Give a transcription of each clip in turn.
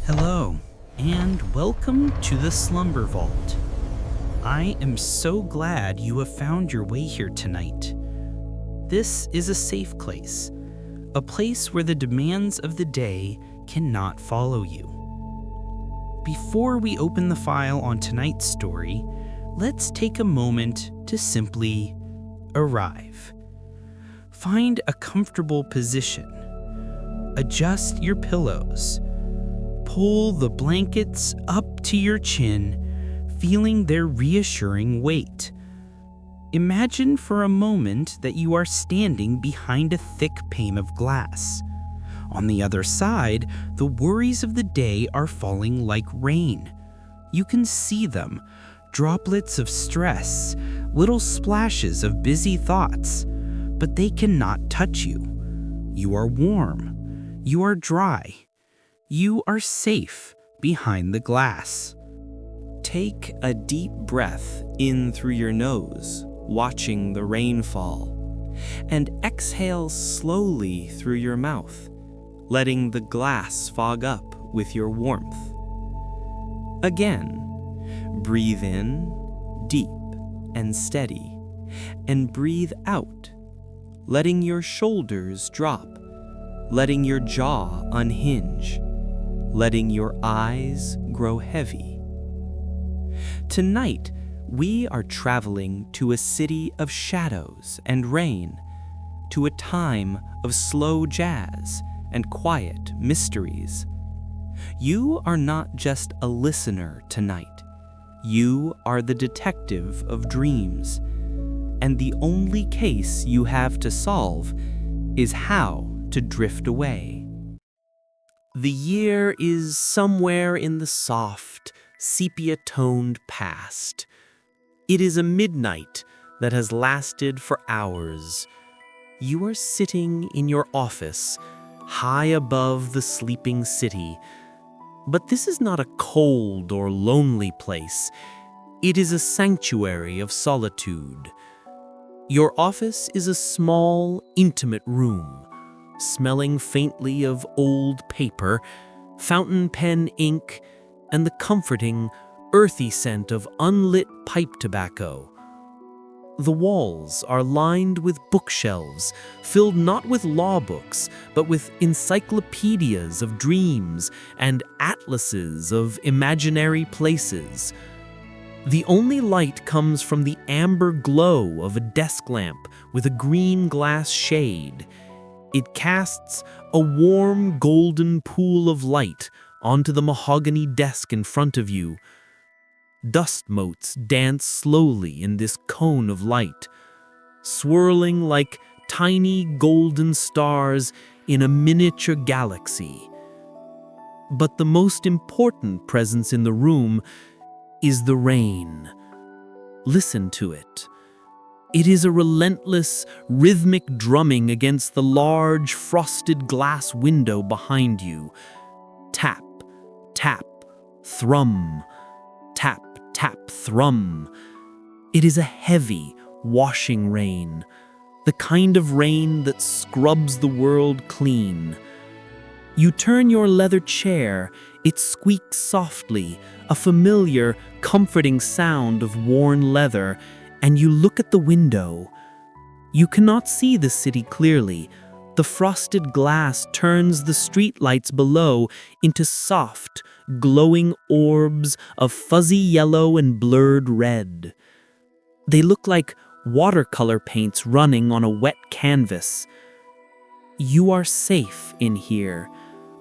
Hello, and welcome to the Slumber Vault. I am so glad you have found your way here tonight. This is a safe place, a place where the demands of the day cannot follow you. Before we open the file on tonight's story, let's take a moment to simply arrive. Find a comfortable position. Adjust your pillows. Pull the blankets up to your chin, feeling their reassuring weight. Imagine for a moment that you are standing behind a thick pane of glass. On the other side, the worries of the day are falling like rain. You can see them, droplets of stress, little splashes of busy thoughts, but they cannot touch you. You are warm. You are dry. You are safe behind the glass. Take a deep breath in through your nose, watching the rain fall, and exhale slowly through your mouth, letting the glass fog up with your warmth. Again, breathe in, deep and steady, and breathe out, letting your shoulders drop, letting your jaw unhinge, letting your eyes grow heavy. Tonight, we are traveling to a city of shadows and rain, to a time of slow jazz and quiet mysteries. You are not just a listener tonight. You are the detective of dreams, and the only case you have to solve is how to drift away. The year is somewhere in the soft, sepia-toned past. It is a midnight that has lasted for hours. You are sitting in your office, high above the sleeping city. But this is not a cold or lonely place. It is a sanctuary of solitude. Your office is a small, intimate room, smelling faintly of old paper, fountain pen ink, and the comforting, earthy scent of unlit pipe tobacco. The walls are lined with bookshelves, filled not with law books, but with encyclopedias of dreams and atlases of imaginary places. The only light comes from the amber glow of a desk lamp with a green glass shade. It casts a warm golden pool of light onto the mahogany desk in front of you. Dust motes dance slowly in this cone of light, swirling like tiny golden stars in a miniature galaxy. But the most important presence in the room is the rain. Listen to it. It is a relentless, rhythmic drumming against the large, frosted glass window behind you. Tap, tap, thrum. Tap, tap, thrum. It is a heavy, washing rain, the kind of rain that scrubs the world clean. You turn your leather chair, it squeaks softly, a familiar, comforting sound of worn leather, and you look at the window. You cannot see the city clearly. The frosted glass turns the streetlights below into soft, glowing orbs of fuzzy yellow and blurred red. They look like watercolor paints running on a wet canvas. You are safe in here.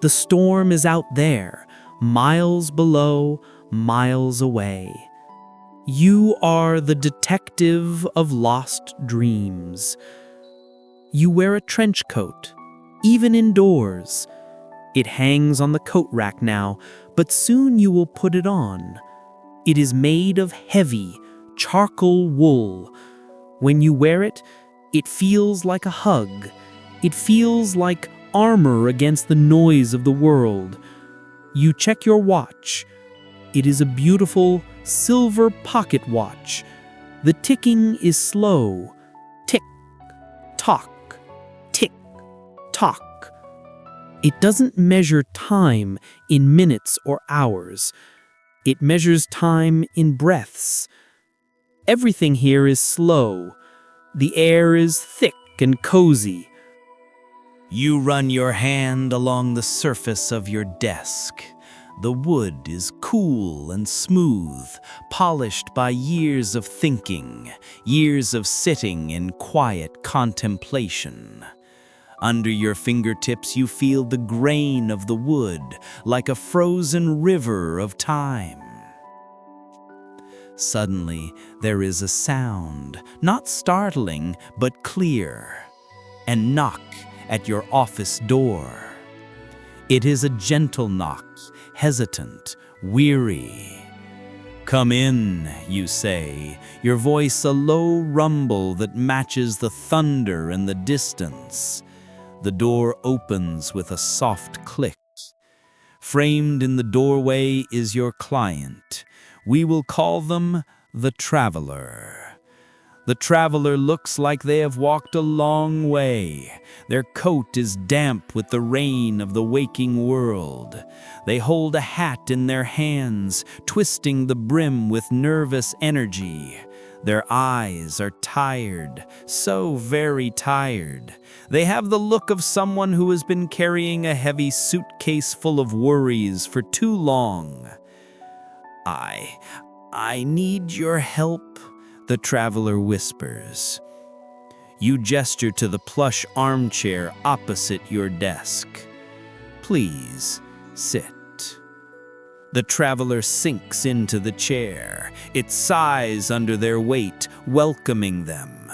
The storm is out there, miles below, miles away. You are the detective of lost dreams. You wear a trench coat, even indoors. It hangs on the coat rack now, but soon you will put it on. It is made of heavy, charcoal wool. When you wear it, it feels like a hug. It feels like armor against the noise of the world. You check your watch. It is a beautiful silver pocket watch. The ticking is slow. Tick, tock, tick, tock. It doesn't measure time in minutes or hours. It measures time in breaths. Everything here is slow. The air is thick and cozy. You run your hand along the surface of your desk. The wood is cool and smooth, polished by years of thinking, years of sitting in quiet contemplation. Under your fingertips you feel the grain of the wood, like a frozen river of time. Suddenly, there is a sound, not startling, but clear, a knock at your office door. It is a gentle knock, hesitant, weary. "Come in," you say, your voice a low rumble that matches the thunder in the distance. The door opens with a soft click. Framed in the doorway is your client. We will call them the traveler. The traveler looks like they have walked a long way. Their coat is damp with the rain of the waking world. They hold a hat in their hands, twisting the brim with nervous energy. Their eyes are tired, so very tired. They have the look of someone who has been carrying a heavy suitcase full of worries for too long. I need your help," the traveler whispers. You gesture to the plush armchair opposite your desk. "Please, sit." The traveler sinks into the chair. It sighs under their weight, welcoming them.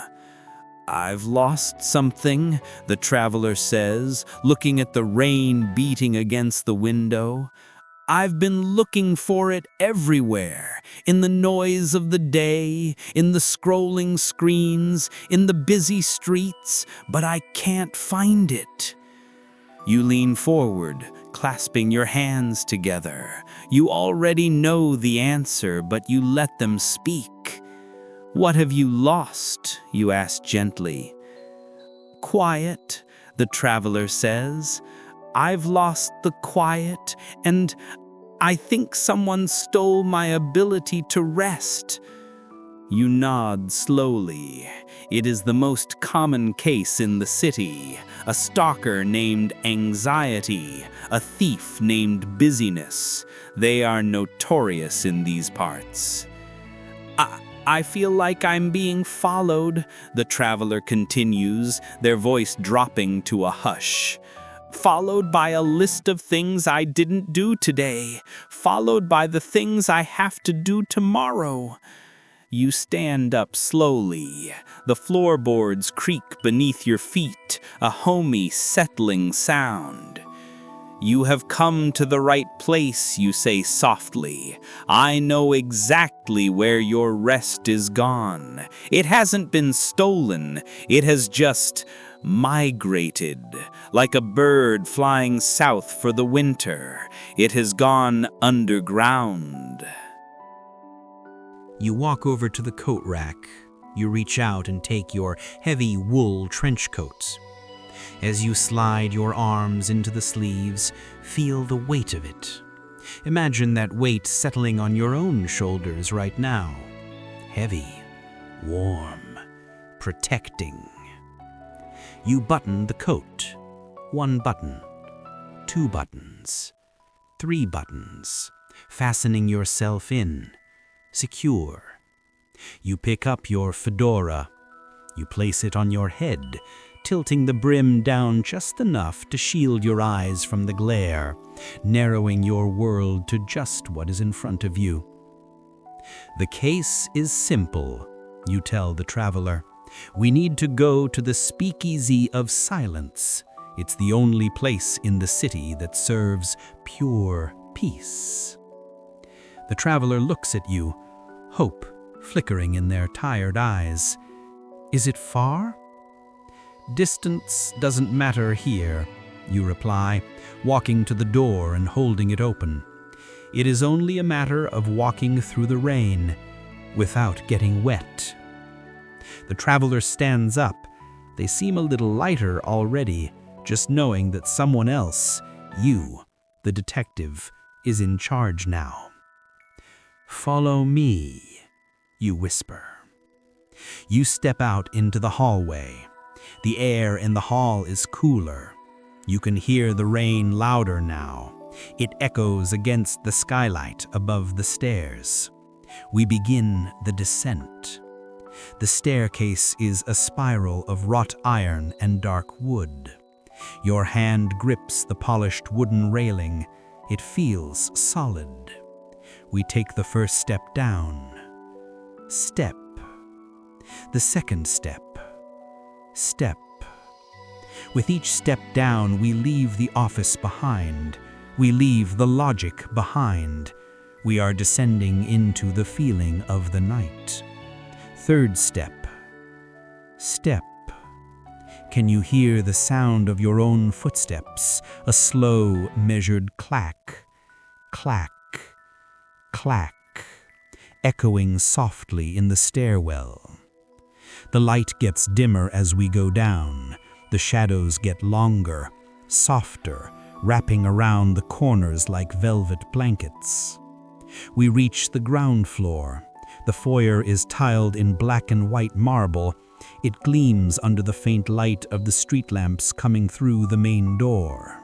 "I've lost something," the traveler says, looking at the rain beating against the window. "I've been looking for it everywhere, in the noise of the day, in the scrolling screens, in the busy streets, but I can't find it." You lean forward, clasping your hands together. You already know the answer, but you let them speak. "What have you lost?" you ask gently. "Quiet," the traveler says. "I've lost the quiet, and I think someone stole my ability to rest." You nod slowly. It is the most common case in the city. A stalker named Anxiety, a thief named Busyness. They are notorious in these parts. I feel like I'm being followed," the traveler continues, their voice dropping to a hush. "Followed by a list of things I didn't do today. Followed by the things I have to do tomorrow." You stand up slowly. The floorboards creak beneath your feet, a homey, settling sound. "You have come to the right place," you say softly. "I know exactly where your rest is gone. It hasn't been stolen. It has just migrated, like a bird flying south for the winter. It has gone underground." You walk over to the coat rack. You reach out and take your heavy wool trench coats. As you slide your arms into the sleeves, feel the weight of it. Imagine that weight settling on your own shoulders right now. Heavy, warm, protecting. You button the coat. 1 button, 2 buttons, 3 buttons, fastening yourself in. Secure. You pick up your fedora. You place it on your head, tilting the brim down just enough to shield your eyes from the glare, narrowing your world to just what is in front of you. "The case is simple," you tell the traveler. "We need to go to the Speakeasy of Silence. It's the only place in the city that serves pure peace." The traveler looks at you, hope flickering in their tired eyes. "Is it far?" "Distance doesn't matter here," you reply, walking to the door and holding it open. "It is only a matter of walking through the rain without getting wet." The traveler stands up. They seem a little lighter already, just knowing that someone else, you, the detective, is in charge now. "Follow me," you whisper. You step out into the hallway. The air in the hall is cooler. You can hear the rain louder now. It echoes against the skylight above the stairs. We begin the descent. The staircase is a spiral of wrought iron and dark wood. Your hand grips the polished wooden railing. It feels solid. We take the first step down. Step. The second step. Step. With each step down, we leave the office behind. We leave the logic behind. We are descending into the feeling of the night. Third step. Step. Can you hear the sound of your own footsteps? A slow, measured clack, clack, clack, echoing softly in the stairwell. The light gets dimmer as we go down. The shadows get longer, softer, wrapping around the corners like velvet blankets. We reach the ground floor. The foyer is tiled in black and white marble. It gleams under the faint light of the street lamps coming through the main door.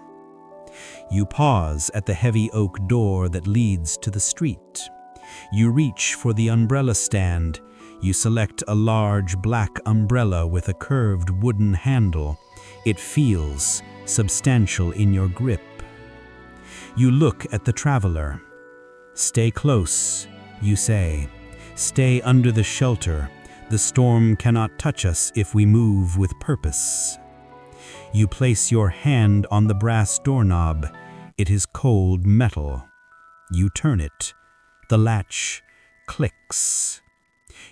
You pause at the heavy oak door that leads to the street. You reach for the umbrella stand. You select a large black umbrella with a curved wooden handle. It feels substantial in your grip. You look at the traveler. "Stay close," you say. "Stay under the shelter. The storm cannot touch us if we move with purpose." You place your hand on the brass doorknob. It is cold metal. You turn it. The latch clicks.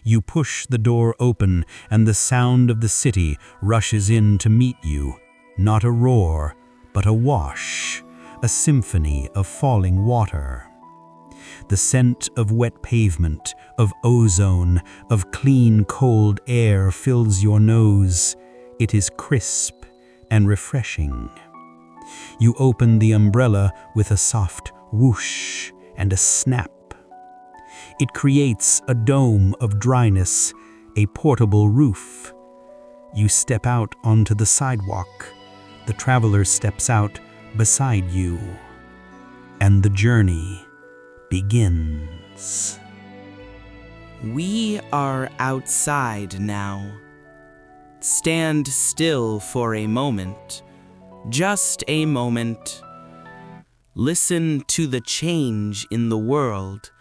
You push the door open, and the sound of the city rushes in to meet you. Not a roar, but a wash, a symphony of falling water. The scent of wet pavement, of ozone, of clean, cold air fills your nose. It is crisp and refreshing. You open the umbrella with a soft whoosh and a snap. It creates a dome of dryness, a portable roof. You step out onto the sidewalk. The traveler steps out beside you. And the journey begins. We are outside now. Stand still for a moment, just a moment. Listen to the change in the world.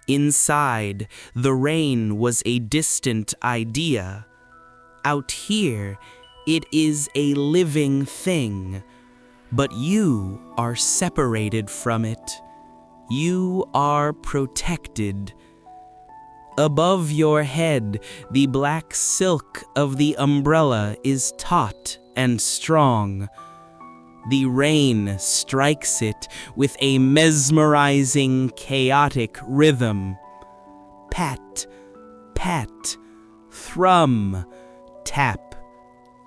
Inside, the rain was a distant idea. Out here, it is a living thing. But you are separated from it. You are protected. Above your head, the black silk of the umbrella is taut and strong. The rain strikes it with a mesmerizing, chaotic rhythm. Pat, pat, thrum, tap,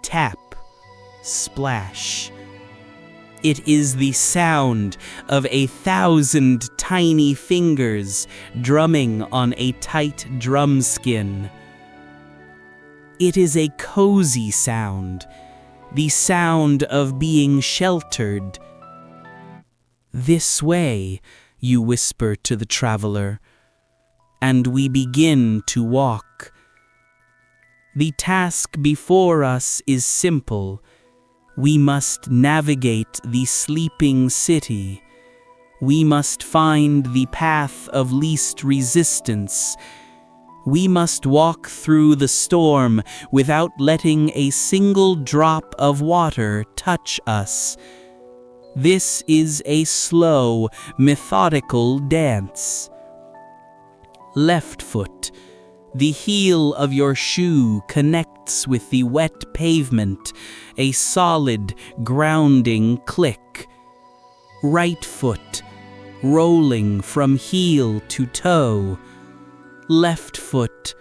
tap, splash. It is the sound of 1,000 tiny fingers drumming on a tight drum skin. It is a cozy sound, the sound of being sheltered. "This way," you whisper to the traveler, and we begin to walk. The task before us is simple. We must navigate the sleeping city. We must find the path of least resistance. We must walk through the storm without letting a single drop of water touch us. This is a slow, methodical dance. Left foot. The heel of your shoe connects with the wet pavement, a solid, grounding click. Right foot, rolling from heel to toe. Left foot,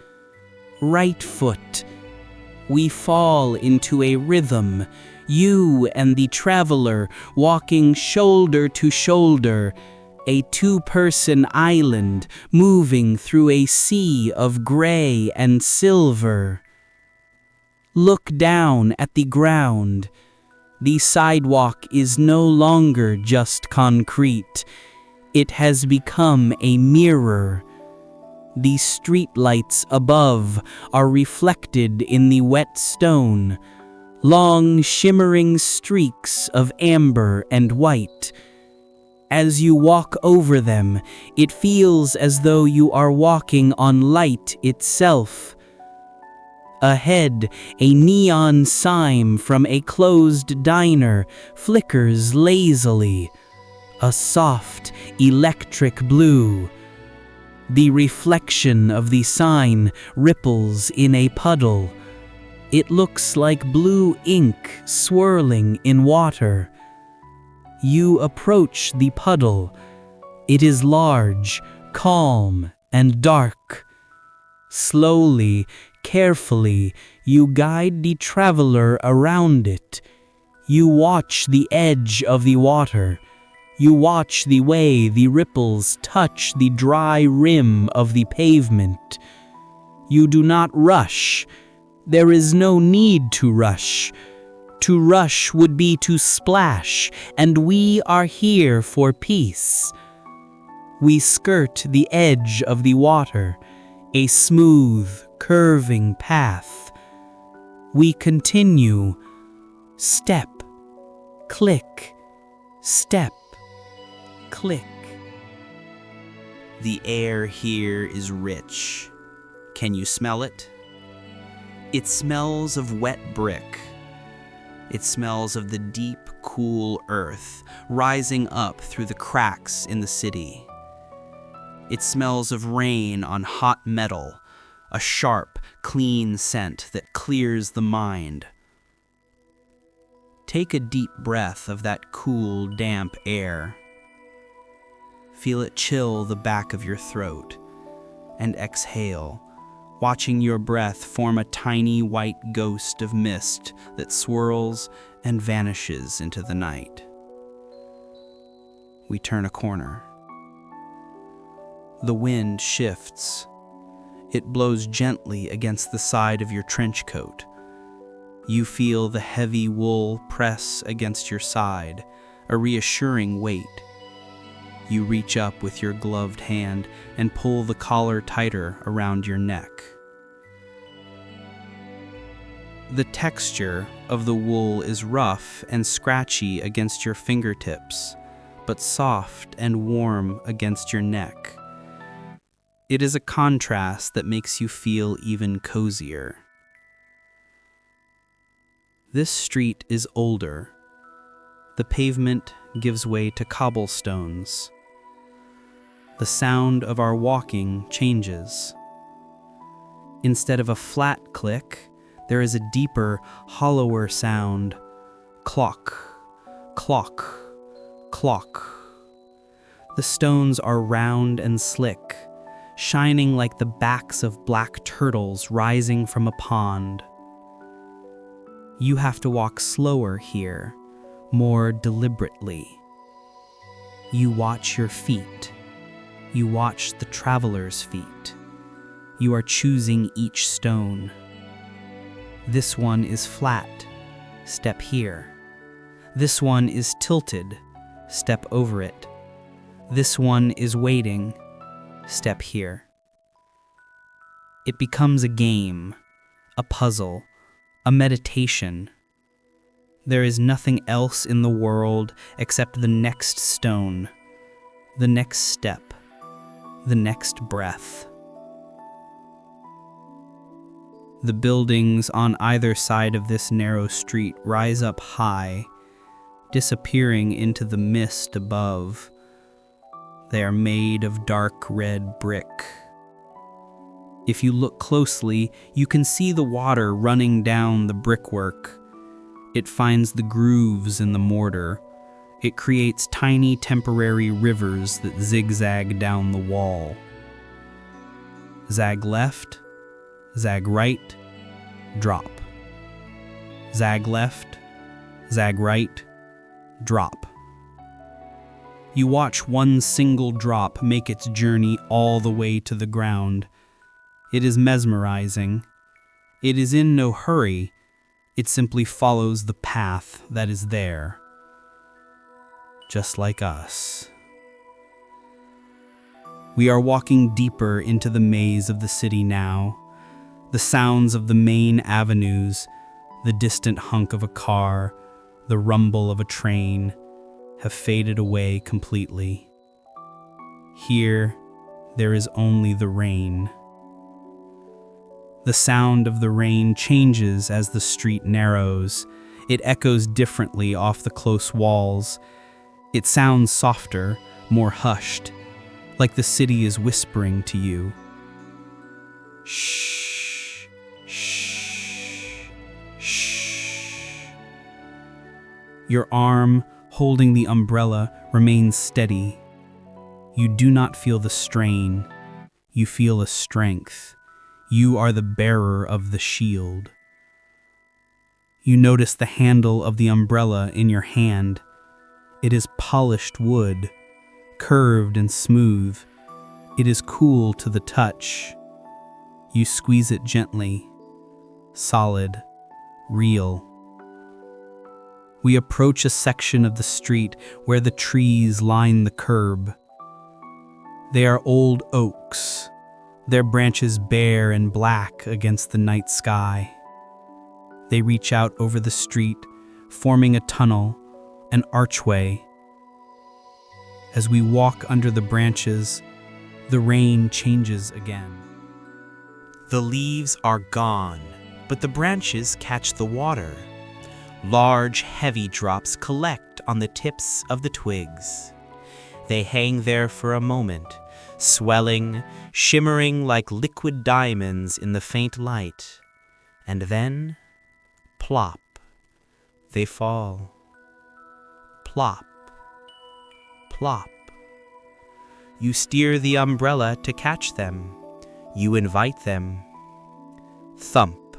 right foot. We fall into a rhythm. You and the traveler walking shoulder to shoulder, a two-person island moving through a sea of gray and silver. Look down at the ground. The sidewalk is no longer just concrete. It has become a mirror. The streetlights above are reflected in the wet stone, long shimmering streaks of amber and white. As you walk over them, it feels as though you are walking on light itself. Ahead, a neon sign from a closed diner flickers lazily, a soft, electric blue. The reflection of the sign ripples in a puddle. It looks like blue ink swirling in water. You approach the puddle. It is large, calm, and dark. Slowly, carefully, you guide the traveler around it. You watch the edge of the water. You watch the way the ripples touch the dry rim of the pavement. You do not rush. There is no need to rush. To rush would be to splash, and we are here for peace. We skirt the edge of the water, a smooth, curving path. We continue. Step, click, step, click. The air here is rich. Can you smell it? It smells of wet brick. It smells of the deep, cool earth rising up through the cracks in the city. It smells of rain on hot metal, a sharp, clean scent that clears the mind. Take a deep breath of that cool, damp air. Feel it chill the back of your throat, and exhale, watching your breath form a tiny white ghost of mist that swirls and vanishes into the night. We turn a corner. The wind shifts. It blows gently against the side of your trench coat. You feel the heavy wool press against your side, a reassuring weight. You reach up with your gloved hand and pull the collar tighter around your neck. The texture of the wool is rough and scratchy against your fingertips, but soft and warm against your neck. It is a contrast that makes you feel even cozier. This street is older. The pavement gives way to cobblestones. The sound of our walking changes. Instead of a flat click, there is a deeper, hollower sound. Clock, clock, clock. The stones are round and slick, shining like the backs of black turtles rising from a pond. You have to walk slower here, more deliberately. You watch your feet. You watch the traveler's feet. You are choosing each stone. This one is flat. Step here. This one is tilted. Step over it. This one is waiting. Step here. It becomes a game, a puzzle, a meditation. There is nothing else in the world except the next stone, the next step, the next breath. The buildings on either side of this narrow street rise up high, disappearing into the mist above. They are made of dark red brick. If you look closely, you can see the water running down the brickwork. It finds the grooves in the mortar. It creates tiny temporary rivers that zigzag down the wall. Zag left, zag right, drop. Zag left, Zag right, drop. You watch one single drop make its journey all the way to the ground. It is mesmerizing. It is in no hurry. It simply follows the path that is there. Just like us. We are walking deeper into the maze of the city now. The sounds of the main avenues, the distant hunk of a car, the rumble of a train, have faded away completely. Here, there is only the rain. The sound of the rain changes as the street narrows. It echoes differently off the close walls. It sounds softer, more hushed, like the city is whispering to you. Shh, shh, shh. Your arm, holding the umbrella, remains steady. You do not feel the strain. You feel a strength. You are the bearer of the shield. You notice the handle of the umbrella in your hand. It is polished wood, curved and smooth. It is cool to the touch. You squeeze it gently, solid, real. We approach a section of the street where the trees line the curb. They are old oaks, their branches bare and black against the night sky. They reach out over the street, forming a tunnel, an archway. As we walk under the branches, the rain changes again. The leaves are gone, but the branches catch the water. Large, heavy drops collect on the tips of the twigs. They hang there for a moment, swelling, shimmering like liquid diamonds in the faint light. And then, plop, they fall. Plop, plop. You steer the umbrella to catch them. You invite them. Thump.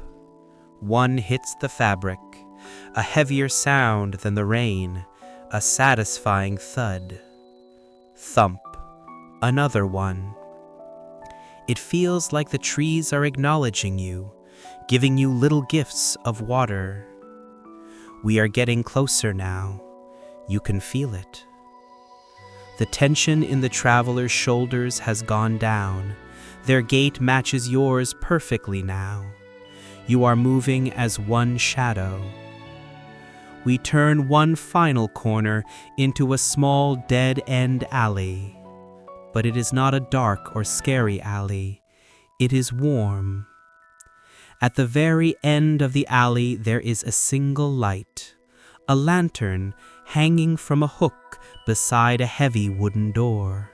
One hits the fabric, a heavier sound than the rain, a satisfying thud. Thump. Another one. It feels like the trees are acknowledging you, giving you little gifts of water. We are getting closer now. You can feel it. The tension in the traveler's shoulders has gone down. Their gait matches yours perfectly now. You are moving as one shadow. We turn one final corner into a small dead-end alley. But it is not a dark or scary alley. It is warm. At the very end of the alley there is a single light, a lantern hanging from a hook beside a heavy wooden door.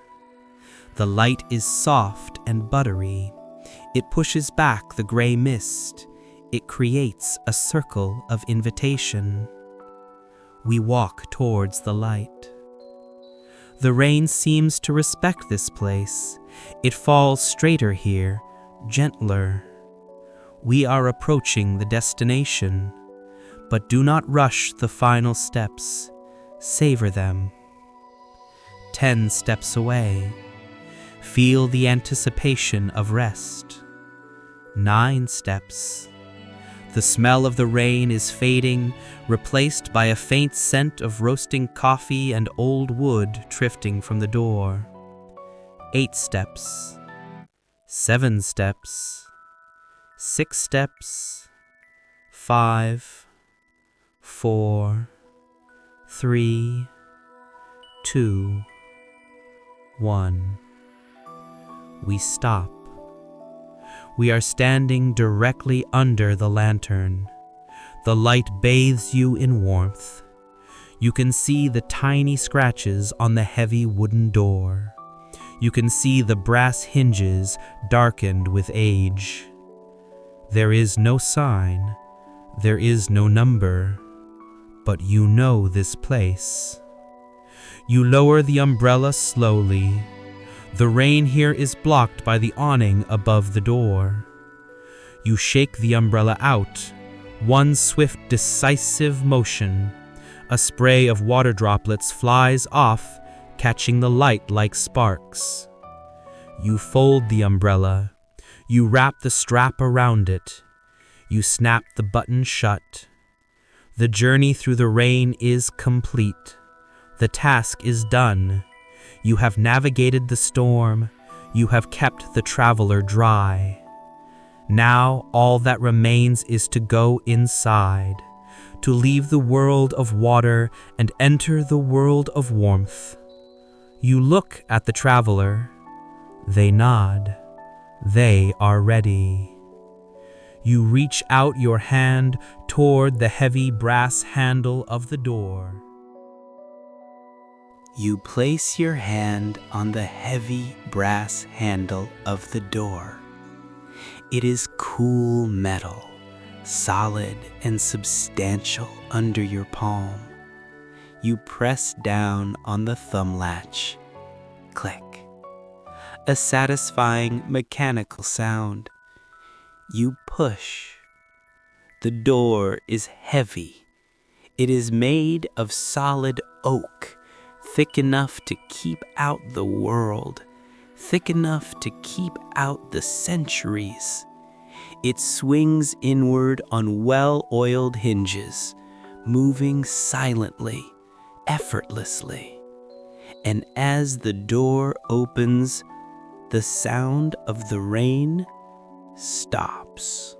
The light is soft and buttery. It pushes back the gray mist. It creates a circle of invitation. We walk towards the light. The rain seems to respect this place. It falls straighter here, gentler. We are approaching the destination, but do not rush the final steps. Savor them. 10 steps away. Feel the anticipation of rest. 9 steps. The smell of the rain is fading, replaced by a faint scent of roasting coffee and old wood drifting from the door. 8 steps. 7 steps. 6 steps. 5. 4. 3. 2. 1. We stop. We are standing directly under the lantern. The light bathes you in warmth. You can see the tiny scratches on the heavy wooden door. You can see the brass hinges darkened with age. There is no sign. There is no number. But you know this place. You lower the umbrella slowly. The rain here is blocked by the awning above the door. You shake the umbrella out, one swift, decisive motion. A spray of water droplets flies off, catching the light like sparks. You fold the umbrella. You wrap the strap around it. You snap the button shut. The journey through the rain is complete. The task is done. You have navigated the storm. You have kept the traveler dry. Now all that remains is to go inside, to leave the world of water and enter the world of warmth. You look at the traveler. They nod. They are ready. You reach out your hand toward the heavy brass handle of the door. You place your hand on the heavy brass handle of the door. It is cool metal, solid and substantial under your palm. You press down on the thumb latch. Click. A satisfying mechanical sound. You push. The door is heavy. It is made of solid oak, thick enough to keep out the world, thick enough to keep out the centuries. It swings inward on well-oiled hinges, moving silently, effortlessly. And as the door opens, the sound of the rain stops.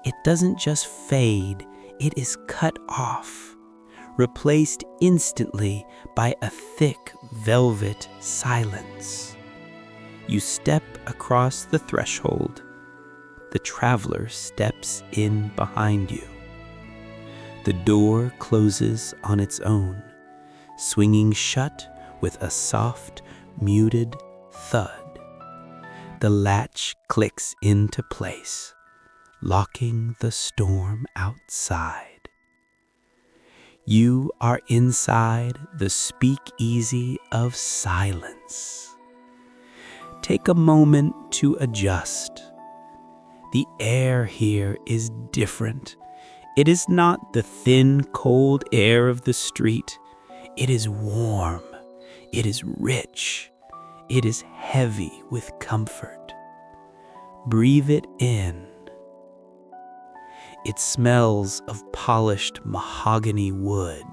It doesn't just fade, it is cut off, replaced instantly by a thick velvet silence. You step across the threshold. The traveler steps in behind you. The door closes on its own, swinging shut with a soft, muted thud. The latch clicks into place, locking the storm outside. You are inside the Speakeasy of Silence. Take a moment to adjust. The air here is different. It is not the thin, cold air of the street. It is warm. It is rich. It is heavy with comfort. Breathe it in. It smells of polished mahogany wood.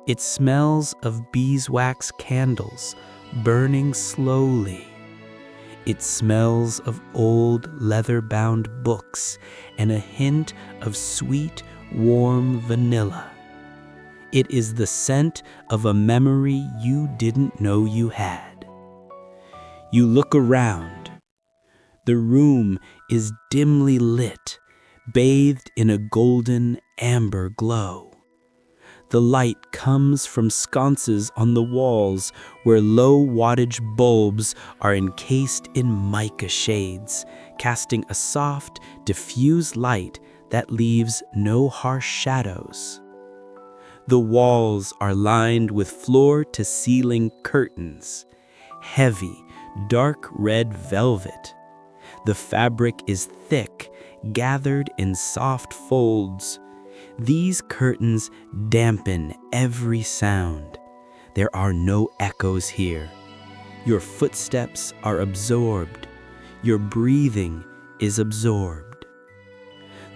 It smells of beeswax candles burning slowly. It smells of old leather-bound books and a hint of sweet, warm vanilla. It is the scent of a memory you didn't know you had. You look around. The room is dimly lit, bathed in a golden amber glow. The light comes from sconces on the walls where low-wattage bulbs are encased in mica shades, casting a soft, diffuse light that leaves no harsh shadows. The walls are lined with floor-to-ceiling curtains, heavy, dark red velvet. The fabric is thick, gathered in soft folds. These curtains dampen every sound. There are no echoes here. Your footsteps are absorbed. Your breathing is absorbed.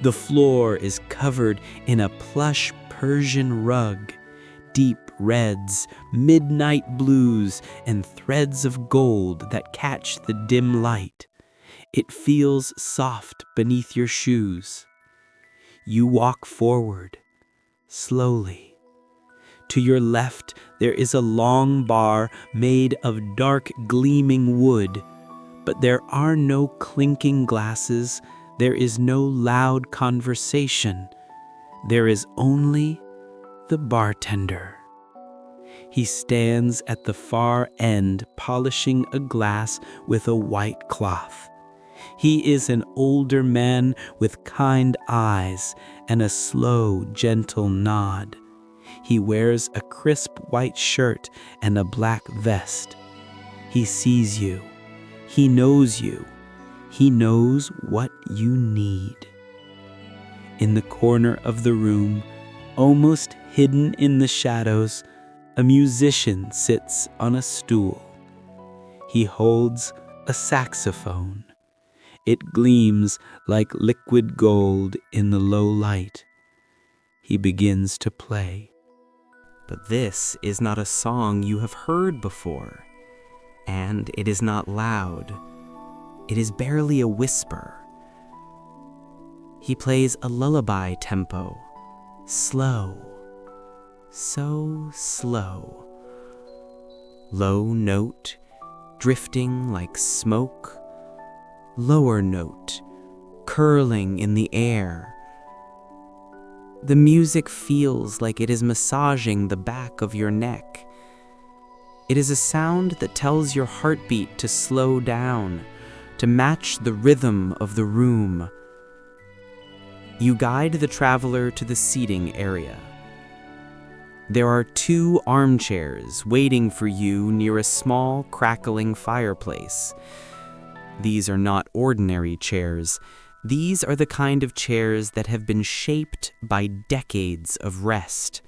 The floor is covered in a plush Persian rug, deep reds, midnight blues, and threads of gold that catch the dim light. It feels soft beneath your shoes. You walk forward, slowly. To your left, there is a long bar made of dark, gleaming wood, but there are no clinking glasses. There is no loud conversation. There is only the bartender. He stands at the far end, polishing a glass with a white cloth. He is an older man with kind eyes and a slow, gentle nod. He wears a crisp white shirt and a black vest. He sees you. He knows you. He knows what you need. In the corner of the room, Almost hidden in the shadows, a musician sits on a stool. He holds a saxophone. It gleams like liquid gold in the low light. He begins to play. But this is not a song you have heard before, and it is not loud. It is barely a whisper. He plays a lullaby tempo, slow, so slow. Low note, drifting like smoke. Lower note, curling in the air. The music feels like it is massaging the back of your neck. It is a sound that tells your heartbeat to slow down, to match the rhythm of the room. You guide the traveler to the seating area. There are 2 armchairs waiting for you near a small, crackling fireplace. These are not ordinary chairs. These are the kind of chairs that have been shaped by decades of rest.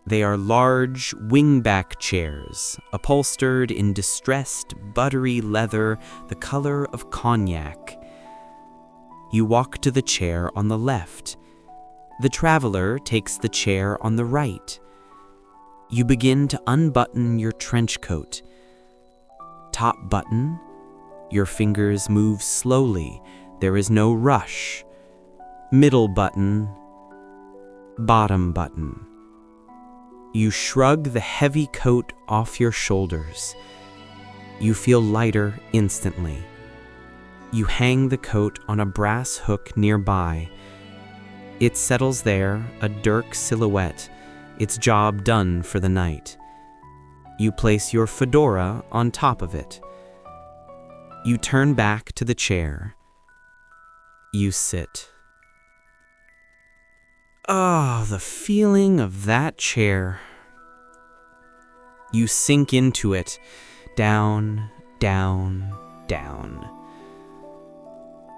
They are large, wingback chairs, upholstered in distressed, buttery leather the color of cognac. You walk to the chair on the left. The traveler takes the chair on the right. You begin to unbutton your trench coat. Top button. Your fingers move slowly. There is no rush. Middle button. Bottom button. You shrug the heavy coat off your shoulders. You feel lighter instantly. You hang the coat on a brass hook nearby. It settles there, a dirk silhouette, its job done for the night. You place your fedora on top of it. You turn back to the chair. You sit. Oh, the feeling of that chair. You sink into it, down, down, down.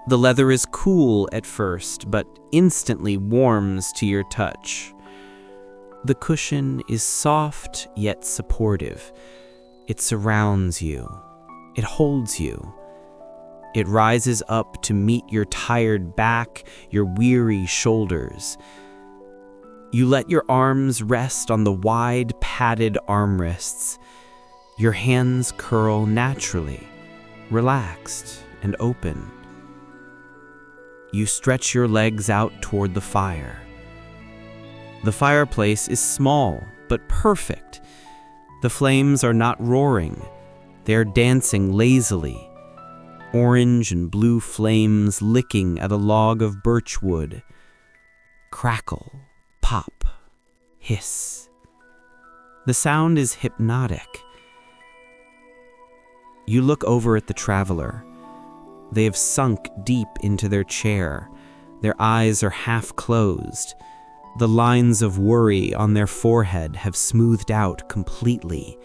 The leather is cool at first, but instantly warms to your touch. The cushion is soft yet supportive. It surrounds you. It holds you. It rises up to meet your tired back, your weary shoulders. You let your arms rest on the wide, padded armrests. Your hands curl naturally, relaxed and open. You stretch your legs out toward the fire. The fireplace is small, but perfect. The flames are not roaring. They are dancing lazily. Orange and blue flames licking at a log of birch wood. Crackle, pop, hiss. The sound is hypnotic. You look over at the traveler. They have sunk deep into their chair. Their eyes are half closed. The lines of worry on their forehead have smoothed out completely.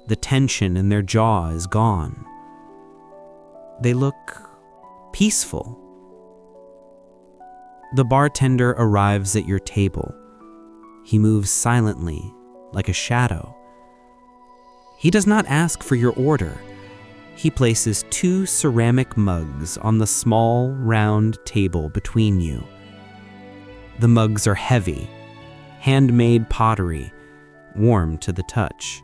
The tension in their jaw is gone. They look peaceful. The bartender arrives at your table. He moves silently, like a shadow. He does not ask for your order. He places 2 ceramic mugs on the small, round table between you. The mugs are heavy, handmade pottery, warm to the touch.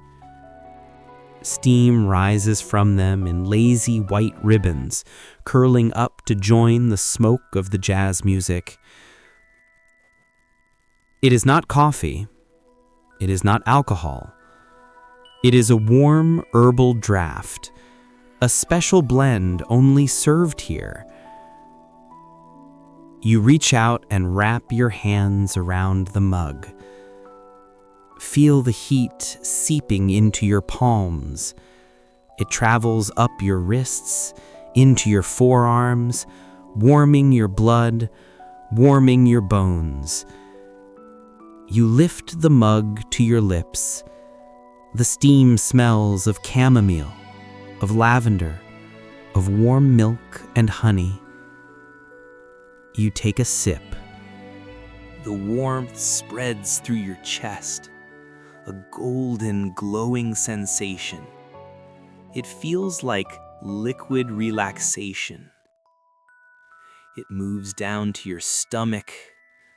Steam rises from them in lazy white ribbons, curling up to join the smoke of the jazz music. It is not coffee. It is not alcohol. It is a warm herbal draft, a special blend only served here. You reach out and wrap your hands around the mug. Feel the heat seeping into your palms. It travels up your wrists, into your forearms, warming your blood, warming your bones. You lift the mug to your lips. The steam smells of chamomile, of lavender, of warm milk and honey. You take a sip. The warmth spreads through your chest, a golden, glowing sensation. It feels like liquid relaxation. It moves down to your stomach,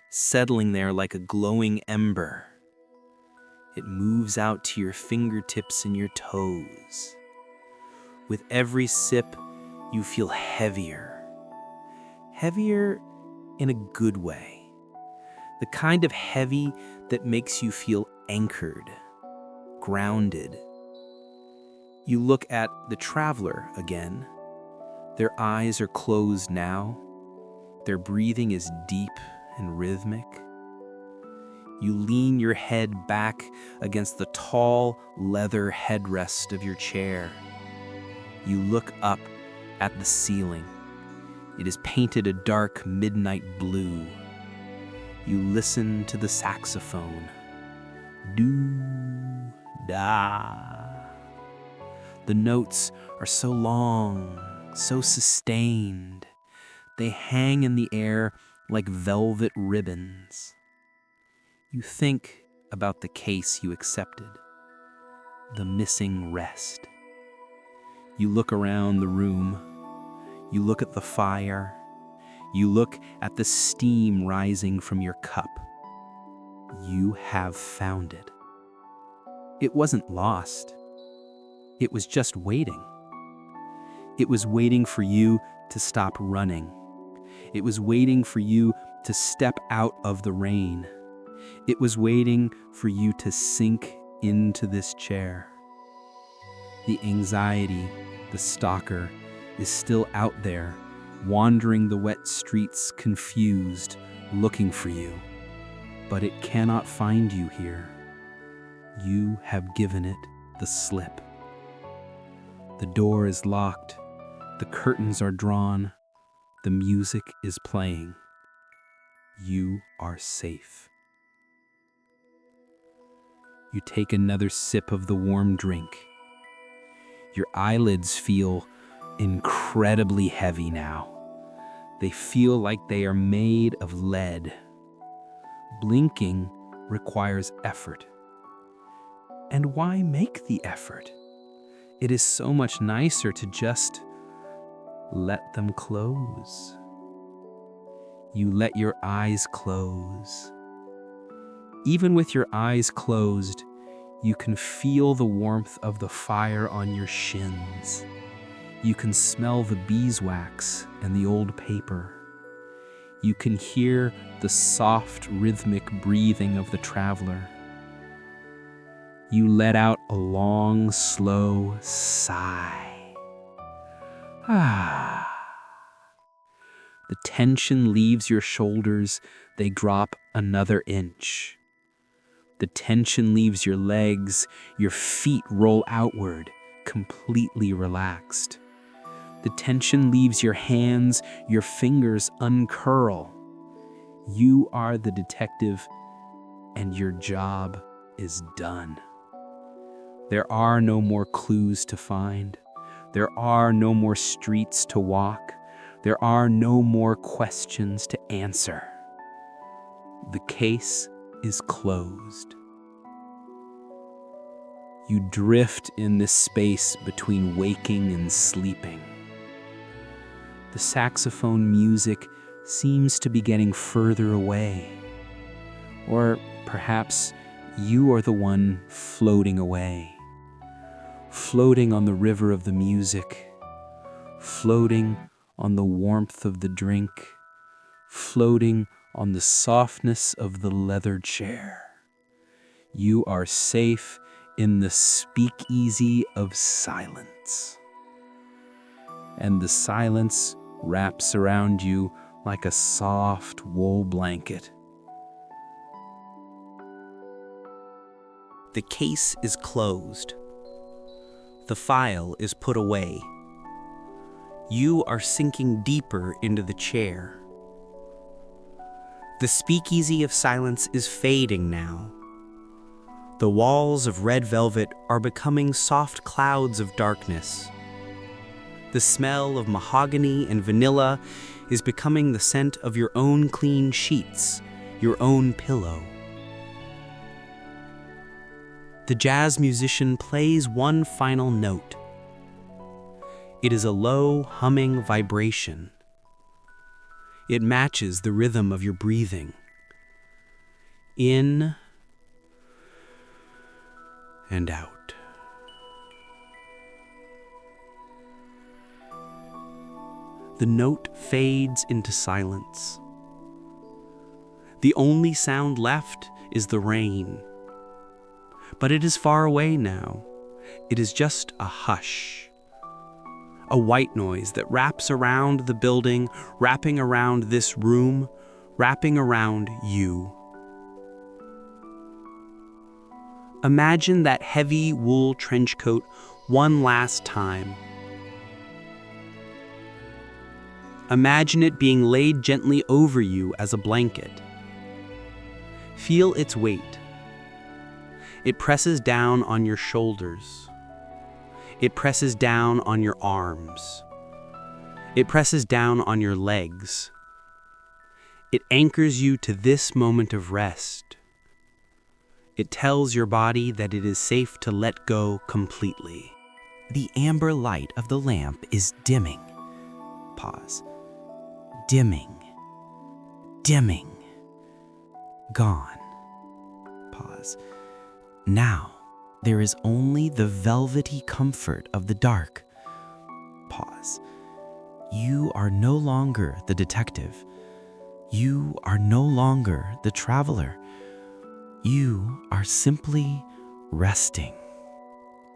settling there like a glowing ember. It moves out to your fingertips and your toes. With every sip, you feel heavier. Heavier in a good way. The kind of heavy that makes you feel anchored, grounded. You look at the traveler again. Their eyes are closed now. Their breathing is deep and rhythmic. You lean your head back against the tall leather headrest of your chair. You look up at the ceiling. It is painted a dark midnight blue. You listen to the saxophone. Do-da. The notes are so long, so sustained. They hang in the air like velvet ribbons. You think about the case you accepted, the missing rest. You look around the room. You look at the fire. You look at the steam rising from your cup. You have found it. It wasn't lost. It was just waiting. It was waiting for you to stop running. It was waiting for you to step out of the rain. It was waiting for you to sink into this chair. The anxiety, the stalker, is still out there, wandering the wet streets confused, looking for you. But it cannot find you here. You have given it the slip. The door is locked. The curtains are drawn. The music is playing. You are safe. You take another sip of the warm drink. Your eyelids feel incredibly heavy now. They feel like they are made of lead. Blinking requires effort. And why make the effort? It is so much nicer to just let them close. You let your eyes close. Even with your eyes closed, you can feel the warmth of the fire on your shins. You can smell the beeswax and the old paper. You can hear the soft, rhythmic breathing of the traveler. You let out a long, slow sigh. Ah. The tension leaves your shoulders. They drop another inch. The tension leaves your legs. Your feet roll outward, completely relaxed. The tension leaves your hands. Your fingers uncurl. You are the detective, and your job is done. There are no more clues to find. There are no more streets to walk. There are no more questions to answer. The case is closed. You drift in this space between waking and sleeping. The saxophone music seems to be getting further away. Or perhaps you are the one floating away. Floating on the river of the music. Floating on the warmth of the drink. Floating on the softness of the leather chair. You are safe in the speakeasy of silence. And the silence wraps around you like a soft wool blanket. The case is closed. The file is put away. You are sinking deeper into the chair. The speakeasy of silence is fading now. The walls of red velvet are becoming soft clouds of darkness. The smell of mahogany and vanilla is becoming the scent of your own clean sheets your own pillow. The jazz musician plays one final note. It is a low, humming vibration. It matches the rhythm of your breathing. In and out. The note fades into silence. The only sound left is the rain. But it is far away now. It is just a hush. A white noise that wraps around the building, wrapping around this room, wrapping around you. Imagine that heavy wool trench coat one last time. Imagine it being laid gently over you as a blanket. Feel its weight. It presses down on your shoulders. It presses down on your arms. It presses down on your legs. It anchors you to this moment of rest. It tells your body that it is safe to let go completely. The amber light of the lamp is dimming. Pause. Dimming. Dimming. Gone. Pause. Now, there is only the velvety comfort of the dark. Pause. You are no longer the detective. You are no longer the traveler. You are simply resting.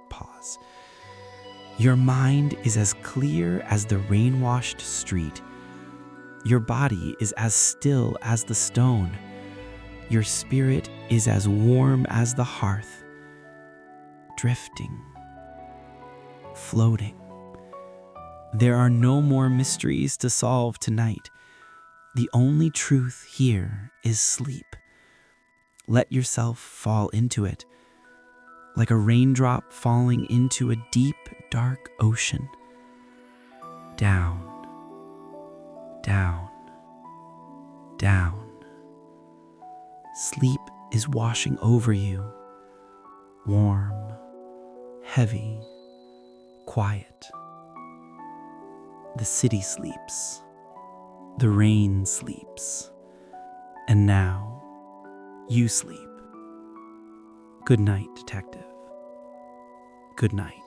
Pause. Your mind is as clear as the rain-washed street. Your body is as still as the stone. Your spirit is as warm as the hearth. Drifting. Floating. There are no more mysteries to solve tonight. The only truth here is sleep. Let yourself fall into it, like a raindrop falling into a deep, dark ocean. Down, down, down. Sleep is washing over you, warm, heavy, quiet. The city sleeps, the rain sleeps, and now you sleep. Good night, detective. Good night.